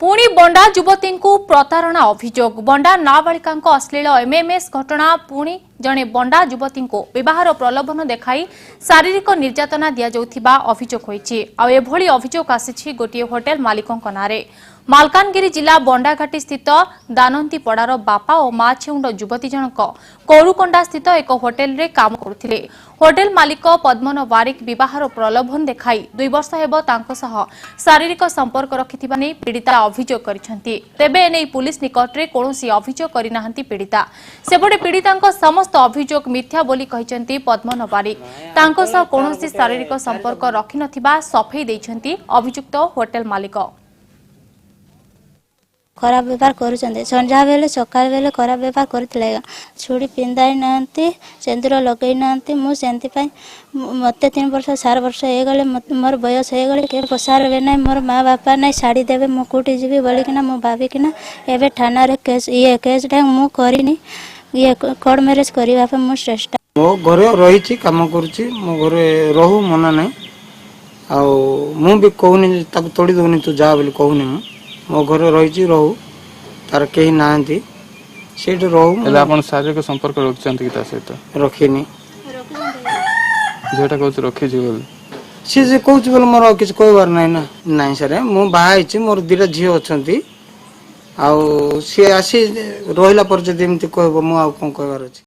पुणी बंडा युवती को प्रतारणा अभियोग बंडा नाबालिका अश्लील एमएमएस घटना पुणी जड़े बंडा युवती को विवाहर प्रलोभन देखाई शारीरिक निर्यातना दि जाउथिबा अभियोग होईछि। आ एभली अभियोग आसीछि गोटे होटेल मालिकक नारे। मालकानगिरी जिला बंडाघाटी स्थित दानंती पड़ार बापा और मां छेउंड युवती जनक कोरुकोंडा स्थित एक होटेल रे काम करुथिले। होटेल मालिक पद्मन वारिक विवाहर प्रलोभन देखाई 2 वर्ष हेबो तांको सह शारीरिक संपर्क रखिथिबा नै पीड़िता अभियोग करिसेंती। तेबे एनै पुलिस निकटरे कोनोसी अभियोग करिनाहंती पीड़िता। सेबडे पीड़ितांको समस्त अभियोग मिथ्या बोली कहिसेंती पद्मन वारिक। तांको सह कोनोसी शारीरिक संपर्क रखिनथिबा सफेई दैछंती अभियुक्त होटेल मालिक। खराब व्यवहार करुँच संध्या बेले सकाल बेले खराब व्यवहार करते छुड़ी पिंधाई ना सिंदूर लगे ना मुझे मत 3 वर्ष 4 वर्ष हो गले मोर बयस हो गले के पसारे ना मोर माँ बापा ना शाड़ी देवे मु कौटी जी बोलिकिना मु भाविकिना एवं थाना केस ये केसटा मुझे करनी ये कोर्ट मैरेज करने मु चेष्टा मो घर रही कम करुँच मो घर रहू मना ना भी कहूनी तोड़ी दौनी तू जा बोली कहूनी मो घर रही रहू तार कहीं ना रहू शारीरिक संपर्क रखिंट रखिनी झीटा कह रखी सी कह मोर किसी कहबार ना ना सर मु बाहर मोर 2टा झी अच्छा सी आसी रहा पर जब कह कौन कहबार अच्छे।